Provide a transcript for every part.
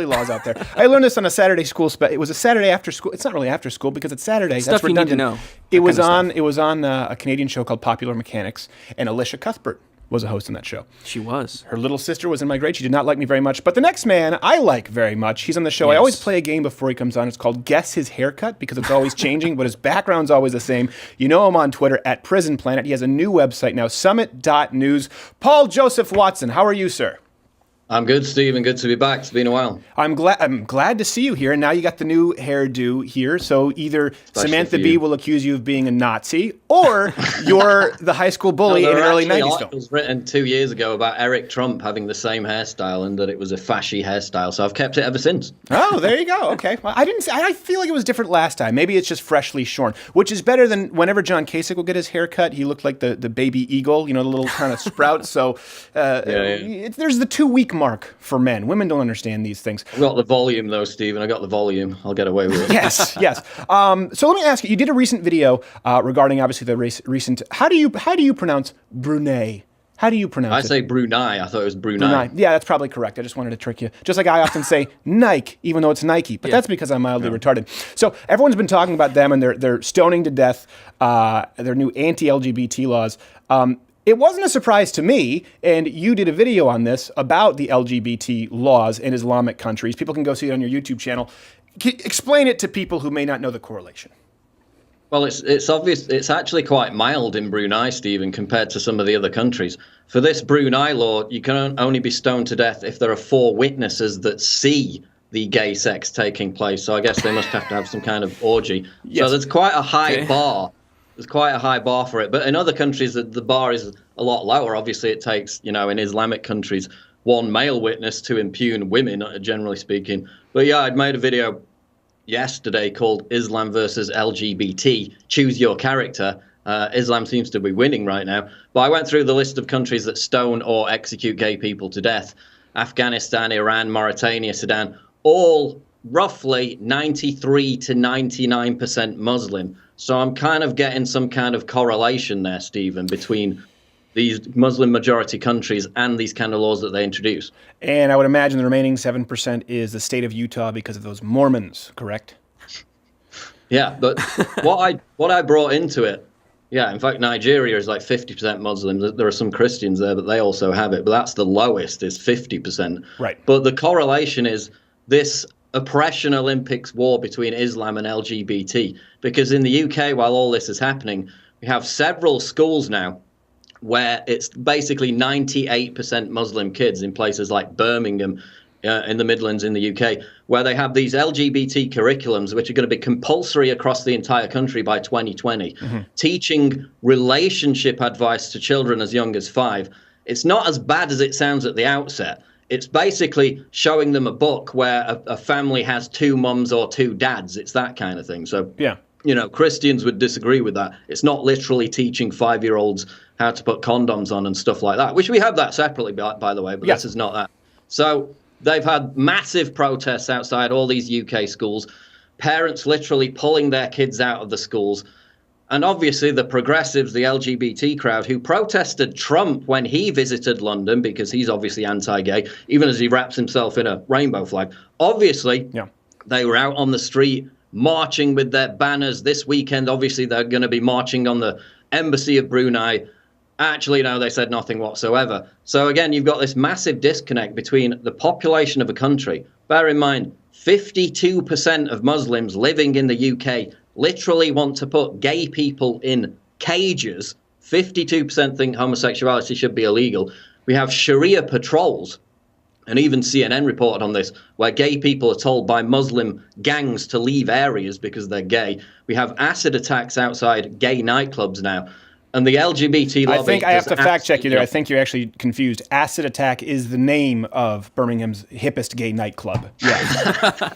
laws out there. I learned this on a Saturday school. It was a Saturday after school. It's not really after school because it's Saturday. Stuff That's you need to know. It was on. It was on a Canadian show called Popular Mechanics, and Alicia Cuthbert was a host on that show. She was. Her little sister was in my grade. She did not like me very much. But the next man I like very much. He's on the show. Yes. I always play a game before he comes on. It's called Guess His Haircut because it's always changing, but his background's always the same. You know him on Twitter at Prison Planet. He has a new website now, summit.news. Paul Joseph Watson, how are you, sir? I'm good, Stephen. Good to be back. It's been a while. I'm glad to see you here. And now you got the new hairdo here. So either Especially Samantha Bee will accuse you of being a Nazi, or you're the high school bully in an early 90s film. It was written 2 years ago about Eric Trump having the same hairstyle and that it was a fashy hairstyle. So I've kept it ever since. Oh, there you go. Okay. Well, I feel like it was different last time. Maybe it's just freshly shorn, which is better than whenever John Kasich would get his haircut. He looked like the baby eagle, the little kind of sprout. So there's the 2-week mark for men. Women don't understand these things. I got the volume though, Stephen. I got the volume. I'll get away with it. Yes. So let me ask you. You did a recent video regarding obviously the recent. How do you pronounce Brunei? How do you pronounce it? I say Brunei. I thought it was Brunei. Yeah, that's probably correct. I just wanted to trick you. Just like I often say Nike, even though it's Nike. But that's because I'm mildly retarded. So everyone's been talking about them and they're stoning to death their new anti-LGBT laws. It wasn't a surprise to me, and you did a video on this about the LGBT laws in Islamic countries. People can go see it on your YouTube channel. Explain it to people who may not know the correlation. Well, it's obvious. It's actually quite mild in Brunei, Stephen, compared to some of the other countries. For this Brunei law, you can only be stoned to death if there are 4 witnesses that see the gay sex taking place. So I guess they must have to have some kind of orgy. Yes. So there's quite a high bar. There's quite a high bar for it. But in other countries, the bar is a lot lower. Obviously, it takes, in Islamic countries, 1 male witness to impugn women, generally speaking. But yeah, I'd made a video yesterday called Islam versus LGBT, Choose Your Character. Islam seems to be winning right now. But I went through the list of countries that stone or execute gay people to death. Afghanistan, Iran, Mauritania, Sudan, all roughly 93 to 99% Muslim. So I'm kind of getting some kind of correlation there, Stephen, between these Muslim majority countries and these kind of laws that they introduce. And I would imagine the remaining 7% is the state of Utah because of those Mormons, correct? Yeah, but what I brought into it, in fact, Nigeria is like 50% Muslims. There are some Christians there, but they also have it. But that's the lowest, is 50%. Right. But the correlation is this oppression Olympics war between Islam and LGBT. Because in the UK, while all this is happening, we have several schools now where it's basically 98% Muslim kids in places like Birmingham, in the Midlands in the UK, where they have these LGBT curriculums, which are going to be compulsory across the entire country by 2020, teaching relationship advice to children as young as 5. It's not as bad as it sounds at the outset. It's basically showing them a book where a family has 2 mums or 2 dads. It's that kind of thing. So, Christians would disagree with that. It's not literally teaching 5-year-olds how to put condoms on and stuff like that, which we have that separately, by the way, but this is not that. So they've had massive protests outside all these UK schools, parents literally pulling their kids out of the schools. And obviously the progressives, the LGBT crowd, who protested Trump when he visited London, because he's obviously anti-gay, even as he wraps himself in a rainbow flag. Obviously, they were out on the street marching with their banners. This weekend, obviously, they're going to be marching on the embassy of Brunei. Actually, no, they said nothing whatsoever. So again, you've got this massive disconnect between the population of a country. Bear in mind, 52% of Muslims living in the UK literally want to put gay people in cages. 52% think homosexuality should be illegal. We have Sharia patrols, and even CNN reported on this, where gay people are told by Muslim gangs to leave areas because they're gay. We have acid attacks outside gay nightclubs now. And the LGBT lobby... I think I have to fact check you there. I think you're actually confused. Acid Attack is the name of Birmingham's hippest gay nightclub. Yeah.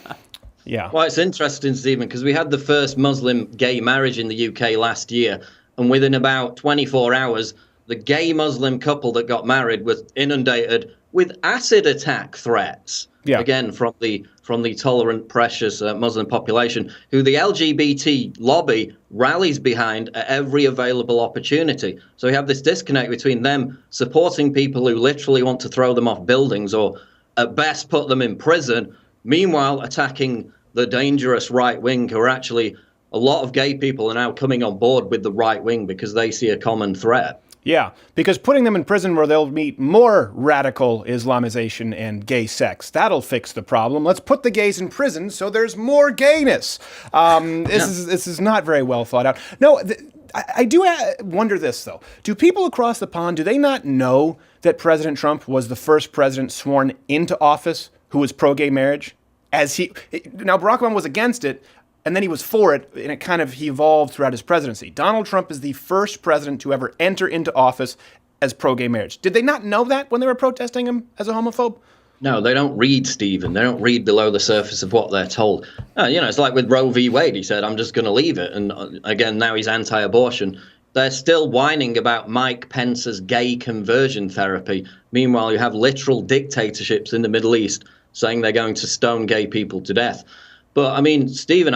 Yeah. Well, it's interesting, Stephen, because we had the first Muslim gay marriage in the UK last year, and within about 24 hours, the gay Muslim couple that got married was inundated with acid attack threats. Yeah. Again, from the tolerant, precious Muslim population, who the LGBT lobby rallies behind at every available opportunity. So we have this disconnect between them supporting people who literally want to throw them off buildings or at best put them in prison, Meanwhile, attacking the dangerous right wing, who are actually a lot of gay people are now coming on board with the right wing because they see a common threat. Yeah, because putting them in prison where they'll meet more radical Islamization and gay sex, that'll fix the problem. Let's put the gays in prison so there's more gayness. This is not very well thought out. No, I do wonder this, though. Do people across the pond, do they not know that President Trump was the first president sworn into office who was pro-gay marriage? Now, Barack Obama was against it, and then he was for it, and he evolved throughout his presidency. Donald Trump is the first president to ever enter into office as pro-gay marriage. Did they not know that when they were protesting him as a homophobe? No, they don't read, Stephen. They don't read below the surface of what they're told. It's like with Roe v. Wade. He said, I'm just going to leave it. And again, now he's anti-abortion. They're still whining about Mike Pence's gay conversion therapy. Meanwhile, you have literal dictatorships in the Middle East saying they're going to stone gay people to death. But I mean, Stephen,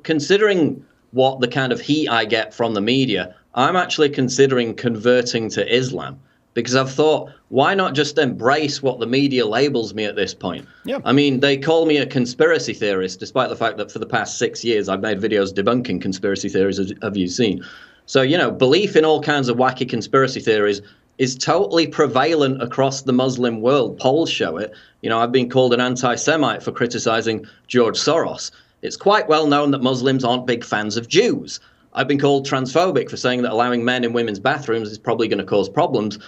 considering what the kind of heat I get from the media, I'm actually considering converting to Islam because I've thought, why not just embrace what the media labels me at this point? Yeah. I mean, they call me a conspiracy theorist, despite the fact that for the past 6 years, I've made videos debunking conspiracy theories, as have you seen? So, belief in all kinds of wacky conspiracy theories is totally prevalent across the Muslim world. Polls show it. I've been called an anti-Semite for criticizing George Soros. It's quite well known that Muslims aren't big fans of Jews. I've been called transphobic for saying that allowing men in women's bathrooms is probably going to cause problems.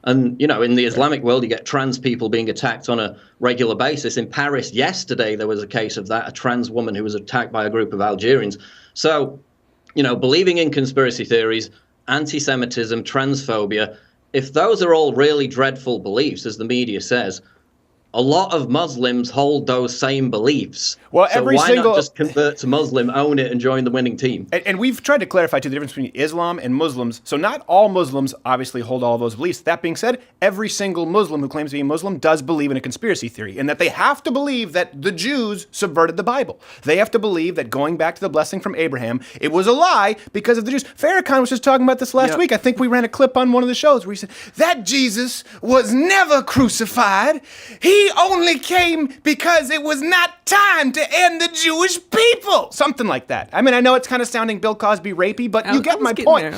And, in the Islamic world, you get trans people being attacked on a regular basis. In Paris yesterday, there was a case of that, a trans woman who was attacked by a group of Algerians. So, believing in conspiracy theories, anti-Semitism, transphobia, if those are all really dreadful beliefs, as the media says, a lot of Muslims hold those same beliefs. Well, so why not just convert to Muslim, own it, and join the winning team? And we've tried to clarify, too, the difference between Islam and Muslims. So not all Muslims obviously hold all of those beliefs. That being said, every single Muslim who claims to be a Muslim does believe in a conspiracy theory, and that they have to believe that the Jews subverted the Bible. They have to believe that going back to the blessing from Abraham, it was a lie because of the Jews. Farrakhan was just talking about this last week. I think we ran a clip on one of the shows where he said, that Jesus was never crucified. He only came because it was not time to end the Jewish people. Something like that. I mean, I know it's kind of sounding Bill Cosby rapey, but you get my point.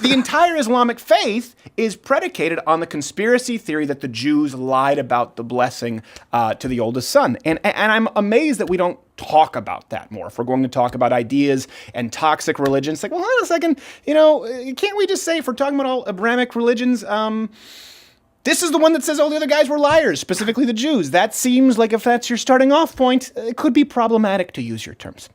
The entire Islamic faith is predicated on the conspiracy theory that the Jews lied about the blessing to the oldest son. And I'm amazed that we don't talk about that more. If we're going to talk about ideas and toxic religions, it's like, well, hold on a second, can't we just say, if we're talking about all Abrahamic religions, this is the one that says all the other guys were liars, specifically the Jews. That seems like, if that's your starting off point, it could be problematic, to use your terms.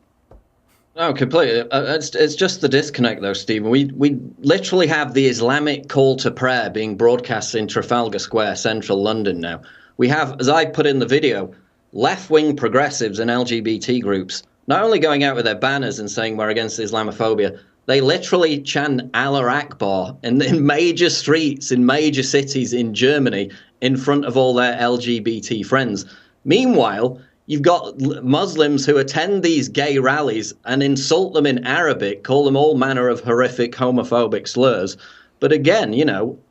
No, completely. It's just the disconnect, though, Stephen. We literally have the Islamic call to prayer being broadcast in Trafalgar Square, central London now. We have, as I put in the video, left-wing progressives and LGBT groups not only going out with their banners and saying we're against Islamophobia, they literally chant Allah Akbar in major streets, in major cities in Germany, in front of all their LGBT friends. Meanwhile, you've got Muslims who attend these gay rallies and insult them in Arabic, call them all manner of horrific homophobic slurs. But again,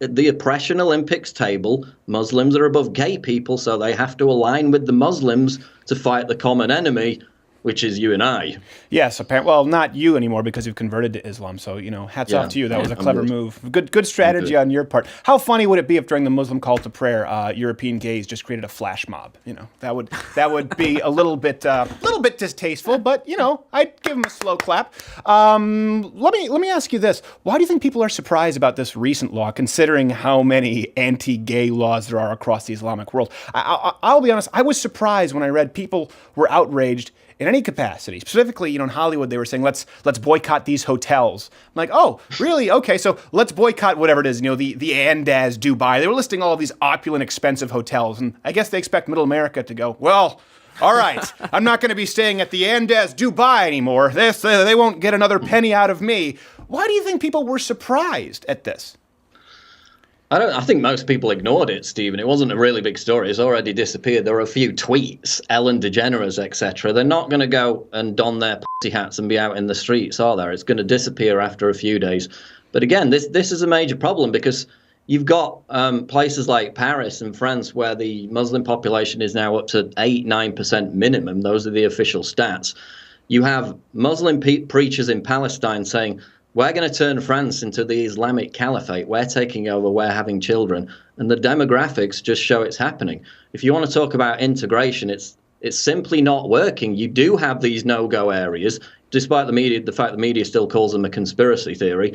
at the oppression Olympics table, Muslims are above gay people, so they have to align with the Muslims to fight the common enemy, which is you and I. Yes, apparently. Well, not you anymore because you've converted to Islam. So, hats off to you. That was a clever move. Good strategy on your part. How funny would it be if during the Muslim call to prayer, European gays just created a flash mob? That would be a little bit distasteful, but I'd give them a slow clap. Let me ask you this: why do you think people are surprised about this recent law, considering how many anti-gay laws there are across the Islamic world? I'll be honest. I was surprised when I read people were outraged in any capacity. Specifically, in Hollywood, they were saying, let's boycott these hotels. I'm like, oh, really? Okay, so let's boycott whatever it is, the Andaz Dubai. They were listing all of these opulent, expensive hotels, and I guess they expect middle America to go, well, all right, I'm not going to be staying at the Andaz Dubai anymore. They won't get another penny out of me. Why do you think people were surprised at this? I think most people ignored it, Stephen. It wasn't a really big story. It's already disappeared. There were a few tweets, Ellen DeGeneres, etc. They're not going to go and don their pussy hats and be out in the streets, are they? It's going to disappear after a few days. But again, this is a major problem because, You've got places like Paris and France where the Muslim population is now up to 8-9% minimum. Those are the official stats. You have Muslim preachers in Palestine saying, we're going to turn France into the Islamic Caliphate. We're taking over. We're having children. And the demographics just show it's happening. If you want to talk about integration, it's simply not working. You do have these no-go areas, despite the fact the media still calls them a conspiracy theory.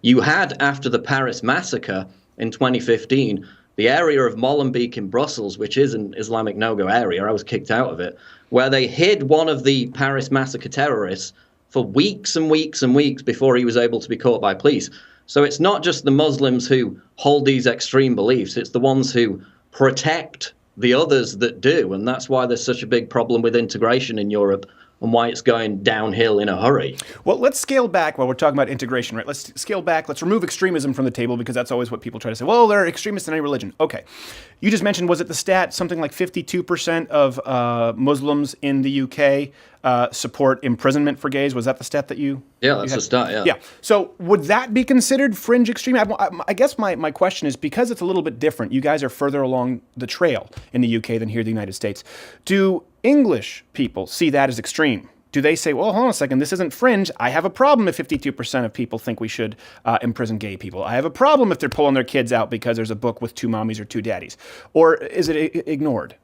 You had, after the Paris massacre in 2015, the area of Molenbeek in Brussels, which is an Islamic no-go area, I was kicked out of it, where they hid one of the Paris massacre terrorists for weeks and weeks and weeks before he was able to be caught by police. So it's not just the Muslims who hold these extreme beliefs, it's the ones who protect the others that do. And that's why there's such a big problem with integration in Europe and why it's going downhill in a hurry. Well, let's scale back while we're talking about integration, right? Let's scale back. Let's remove extremism from the table, because that's always what people try to say. Well, they're extremists in any religion. Okay. You just mentioned, was it the stat, something like 52% of Muslims in the UK support imprisonment for gays? Was that the stat that you... Yeah, that's the stat, yeah. Yeah. So would that be considered fringe extremism? I guess my question is, because it's a little bit different, you guys are further along the trail in the UK than here in the United States. Do English people see that as extreme? Do they say, well, hold on a second, this isn't fringe. I have a problem if 52% of people think we should imprison gay people. I have a problem if they're pulling their kids out because there's a book with 2 mommies or 2 daddies. Or is it ignored?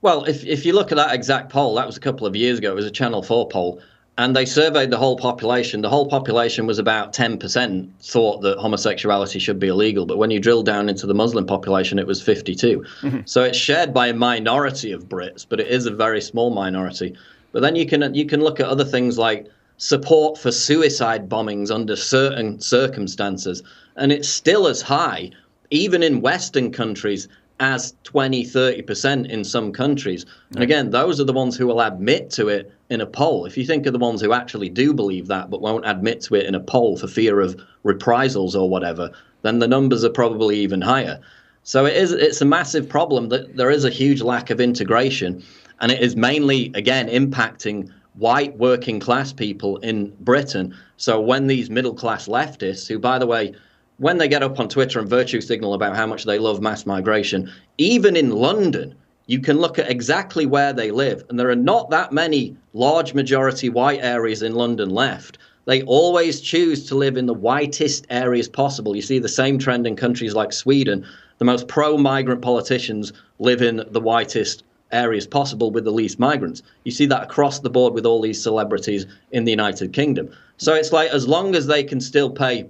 Well, if you look at that exact poll, that was a couple of years ago. It was a Channel 4 poll. And they surveyed the whole population. The whole population was about 10% thought that homosexuality should be illegal. But when you drill down into the Muslim population, it was 52. Mm-hmm. So it's shared by a minority of Brits, but it is a very small minority. But then you can look at other things like support for suicide bombings under certain circumstances. And it's still as high, even in Western countries, as 20-30% in some countries. And again, those are the ones who will admit to it in a poll. If you think of the ones who actually do believe that but won't admit to it in a poll for fear of reprisals or whatever, then the numbers are probably even higher. So it's a massive problem that there is a huge lack of integration, and it is mainly, again, impacting white working class people in Britain. So when these middle class leftists, who, by the way, when they get up on Twitter and virtue signal about how much they love mass migration, even in London, you can look at exactly where they live. And there are not that many large majority white areas in London left. They always choose to live in the whitest areas possible. You see the same trend in countries like Sweden. The most pro-migrant politicians live in the whitest areas possible with the least migrants. You see that across the board with all these celebrities in the United Kingdom. So it's like, as long as they can still pay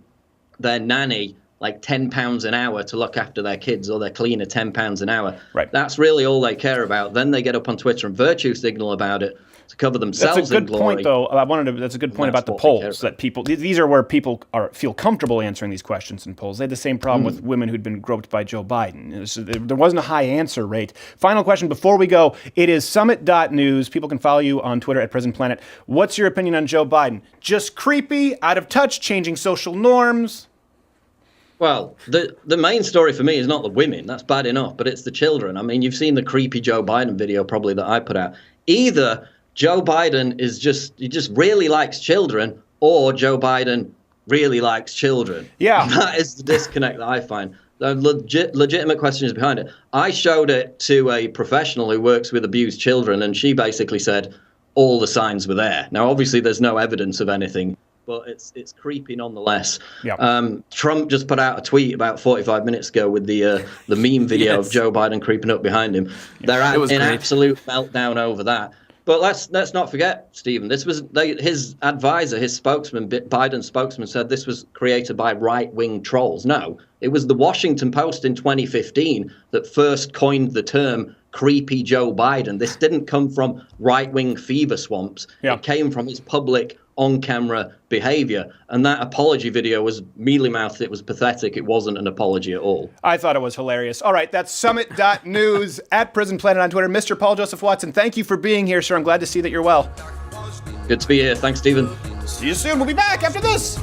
their nanny like £10 an hour to look after their kids, or their cleaner £10 an hour. Right. That's really all they care about. Then they get up on Twitter and virtue signal about it to cover themselves in glory. That's a good point, though. That's a good point about the polls. That people, these are where people feel comfortable answering these questions in polls. They had the same problem with women who'd been groped by Joe Biden. There wasn't a high answer rate. Final question before we go. It is summit.news. People can follow you on Twitter at Prison Planet. What's your opinion on Joe Biden? Just creepy, out of touch, changing social norms? Well, the main story for me is not the women. That's bad enough, but it's the children. I mean, you've seen the creepy Joe Biden video probably that I put out. Either Joe Biden he just really likes children, or Joe Biden really likes children. Yeah. That is the disconnect that I find. The legitimate question is behind it. I showed it to a professional who works with abused children, and she basically said all the signs were there. Now, obviously, there's no evidence of anything, but it's creepy nonetheless. Yeah. Trump just put out a tweet about 45 minutes ago with the meme video of Joe Biden creeping up behind him. Yeah, they're in absolute meltdown over that. But let's not forget, Stephen, this was his advisor, his spokesman, Biden's spokesman, said this was created by right-wing trolls. No, it was the Washington Post in 2015 that first coined the term creepy Joe Biden. This didn't come from right-wing fever swamps. Yeah. It came from his public on-camera behavior, and that apology video was mealy-mouthed. It was pathetic. It wasn't an apology at all. I thought it was hilarious. All right, that's summit.news at Prison Planet on Twitter. Mr. Paul Joseph Watson, thank you for being here, sir. I'm glad to see that you're well. Good to be here. Thanks, Stephen. See you soon. We'll be back after this.